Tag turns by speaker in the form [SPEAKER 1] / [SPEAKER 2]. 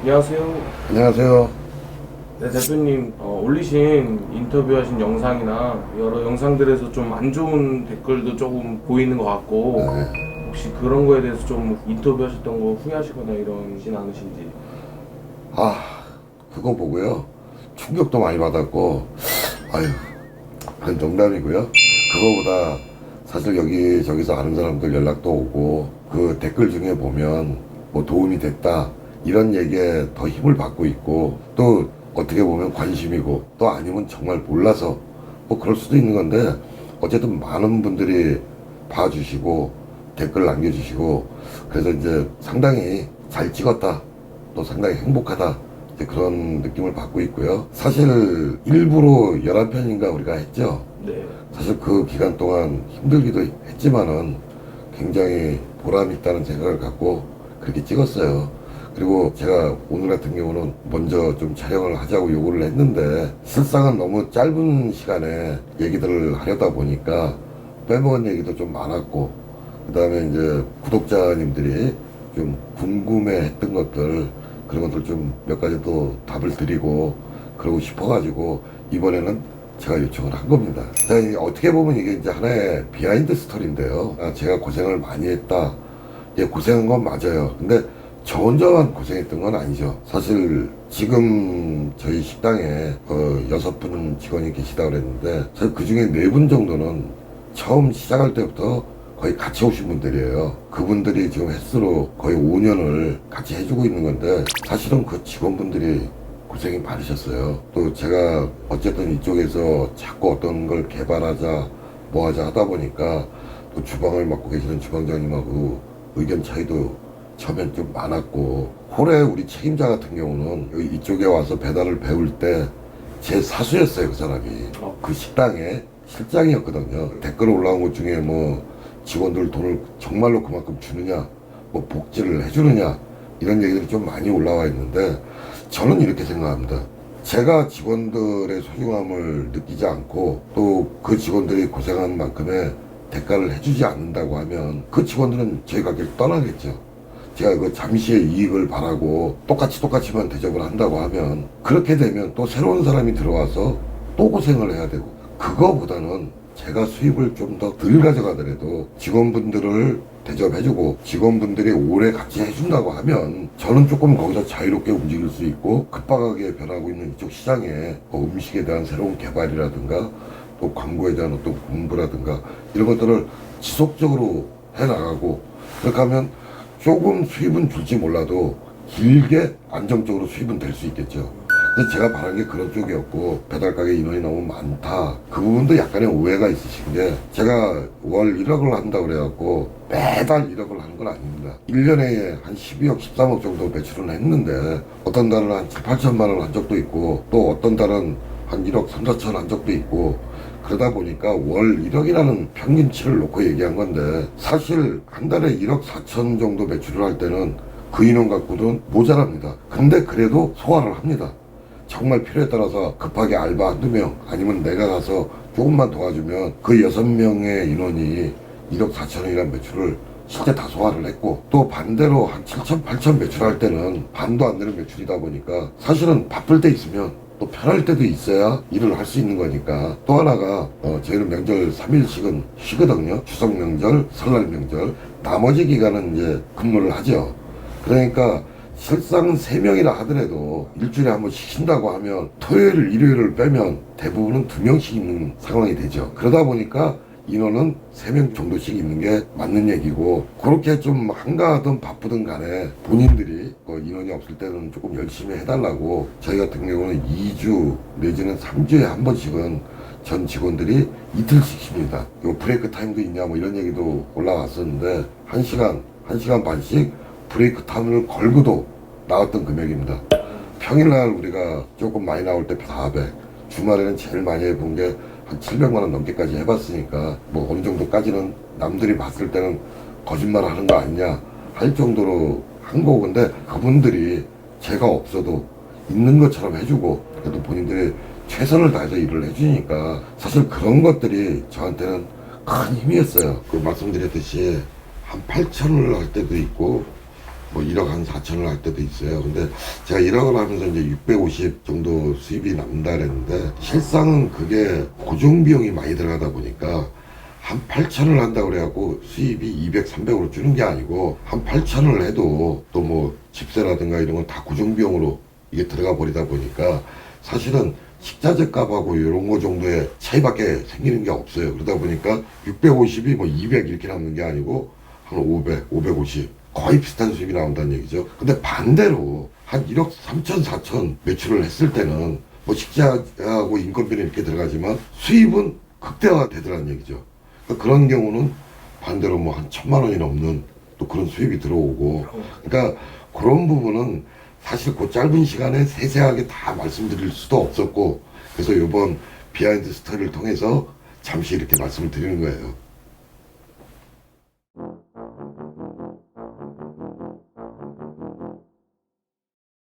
[SPEAKER 1] 안녕하세요.
[SPEAKER 2] 안녕하세요.
[SPEAKER 1] 네, 대표님 올리신 인터뷰하신 영상이나 여러 영상들에서 좀 안 좋은 댓글도 조금 보이는 것 같고
[SPEAKER 2] 네.
[SPEAKER 1] 혹시 그런 거에 대해서 좀 인터뷰하셨던 거 후회하시거나 이러진 않으신지?
[SPEAKER 2] 그거 보고요. 충격도 많이 받았고, 아유, 그건 농담이고요. 그거보다 사실 여기저기서 아는 사람들 연락도 오고, 그 댓글 중에 보면 뭐 도움이 됐다, 이런 얘기에 더 힘을 받고 있고, 또 어떻게 보면 관심이고, 또 아니면 정말 몰라서 뭐 그럴 수도 있는 건데, 어쨌든 많은 분들이 봐주시고, 댓글 남겨주시고, 그래서 이제 상당히 잘 찍었다, 또 상당히 행복하다, 이제 그런 느낌을 받고 있고요. 사실 일부러 11편인가 우리가 했죠.
[SPEAKER 1] 네.
[SPEAKER 2] 사실 그 기간 동안 힘들기도 했지만은 굉장히 보람 있다는 생각을 갖고 그렇게 찍었어요. 그리고 제가 오늘 같은 경우는 먼저 좀 촬영을 하자고 요구를 했는데, 실상은 너무 짧은 시간에 얘기들을 하려다 보니까 빼먹은 얘기도 좀 많았고, 그 다음에 이제 구독자님들이 좀 궁금해 했던 것들, 그런 것들 좀 몇 가지 또 답을 드리고 그러고 싶어가지고 이번에는 제가 요청을 한 겁니다. 자, 어떻게 보면 이게 이제 하나의 비하인드 스토리인데요. 제가 고생을 많이 했다. 예, 고생한 건 맞아요. 근데 저 혼자만 고생했던 건 아니죠. 사실 지금 저희 식당에 6분 직원이 계시다고 그랬는데, 사실 그 중에 4분 정도는 처음 시작할 때부터 거의 같이 오신 분들이에요. 그분들이 지금 횟수로 거의 5년을 같이 해주고 있는 건데, 사실은 그 직원분들이 고생이 많으셨어요. 또 제가 어쨌든 이쪽에서 자꾸 어떤 걸 개발하자 뭐 하자 하다 보니까 또 주방을 맡고 계시는 주방장님하고 의견 차이도 처음엔 좀 많았고, 홀에 우리 책임자 같은 경우는 이쪽에 와서 배달을 배울 때 제 사수였어요. 그 사람이 그 식당의 실장이었거든요. 댓글 올라온 것 중에 뭐 직원들 돈을 정말로 그만큼 주느냐, 뭐 복지를 해주느냐, 이런 얘기들이 좀 많이 올라와 있는데, 저는 이렇게 생각합니다. 제가 직원들의 소중함을 느끼지 않고 또 그 직원들이 고생한 만큼의 대가를 해주지 않는다고 하면 그 직원들은 저희 가게를 떠나겠죠. 제가 그 잠시의 이익을 바라고 똑같이만 대접을 한다고 하면, 그렇게 되면 또 새로운 사람이 들어와서 또 고생을 해야 되고, 그거보다는 제가 수입을 좀 더 덜 가져가더라도 직원분들을 대접해주고 직원분들이 오래 같이 해준다고 하면 저는 조금 거기서 자유롭게 움직일 수 있고, 급박하게 변하고 있는 이쪽 시장에 음식에 대한 새로운 개발이라든가 또 광고에 대한 어떤 공부라든가 이런 것들을 지속적으로 해나가고, 그렇게 하면 조금 수입은 줄지 몰라도 길게 안정적으로 수입은 될 수 있겠죠. 그래서 제가 바란 게 그런 쪽이었고, 배달가게 인원이 너무 많다, 그 부분도 약간의 오해가 있으신 게, 제가 월 1억을 한다고 그래갖고 매달 1억을 하는 건 아닙니다. 1년에 한 12억, 13억 정도 매출은 했는데, 어떤 달은 한 7, 8천만 원 한 적도 있고, 또 어떤 달은 한 1억 3, 4천 한 적도 있고, 그러다 보니까 월 1억이라는 평균치를 놓고 얘기한 건데, 사실 한 달에 1억 4천 정도 매출을 할 때는 그 인원 갖고는 모자랍니다. 근데 그래도 소화를 합니다. 정말 필요에 따라서 급하게 알바 한두 명, 아니면 내가 가서 조금만 도와주면 그 6명의 인원이 1억 4천원이라는 매출을 실제 다 소화를 했고, 또 반대로 한 7천, 8천 매출할 때는 반도 안 되는 매출이다 보니까 사실은 바쁠 때 있으면 또 편할 때도 있어야 일을 할 수 있는 거니까. 또 하나가 저희는 명절 3일씩은 쉬거든요. 추석 명절, 설날 명절. 나머지 기간은 이제 근무를 하죠. 그러니까 실상 3명이라 하더라도 일주일에 한 번씩 쉰다고 하면 토요일, 일요일을 빼면 대부분은 2명씩 있는 상황이 되죠. 그러다 보니까 인원은 3명 정도씩 있는 게 맞는 얘기고, 그렇게 좀 한가하든 바쁘든 간에 본인들이 인원이 없을 때는 조금 열심히 해달라고, 저희 같은 경우는 2주 내지는 3주에 한 번씩은 전 직원들이 이틀씩 쉽니다. 요 브레이크 타임도 있냐 뭐 이런 얘기도 올라왔었는데, 1시간 반씩 브레이크 타임을 걸고도 나왔던 금액입니다. 평일날 우리가 조금 많이 나올 때 400, 주말에는 제일 많이 해본 게 한 700만 원 넘게까지 해봤으니까, 뭐 어느 정도까지는 남들이 봤을 때는 거짓말 하는 거 아니냐 할 정도로 한 거고, 근데 그분들이 제가 없어도 있는 것처럼 해주고, 그래도 본인들이 최선을 다해서 일을 해주니까 사실 그런 것들이 저한테는 큰 힘이었어요. 그 말씀드렸듯이 한 8천을 할 때도 있고 뭐 1억 한 4천을 할 때도 있어요. 근데 제가 1억을 하면서 이제 650 정도 수입이 남다 그랬는데 실상은 그게 고정 비용이 많이 들어가다 보니까 한 8천을 한다 그래갖고 수입이 200, 300으로 주는 게 아니고 한 8천을 해도 또 뭐 집세라든가 이런 건 다 고정 비용으로 이게 들어가 버리다 보니까 사실은 식자재 값하고 이런 거 정도의 차이밖에 생기는 게 없어요. 그러다 보니까 650이 뭐 200 이렇게 남는 게 아니고 한 500, 550 거의 비슷한 수입이 나온다는 얘기죠. 근데 반대로 한 1억 3천, 4천 매출을 했을 때는 뭐 식자하고 인건비는 이렇게 들어가지만 수입은 극대화가 되더라는 얘기죠. 그러니까 그런 경우는 반대로 뭐 한 1,000만 원이 넘는 또 그런 수입이 들어오고, 그러니까 그런 부분은 사실 그 짧은 시간에 세세하게 다 말씀드릴 수도 없었고, 그래서 이번 비하인드 스토리를 통해서 잠시 이렇게 말씀을 드리는 거예요.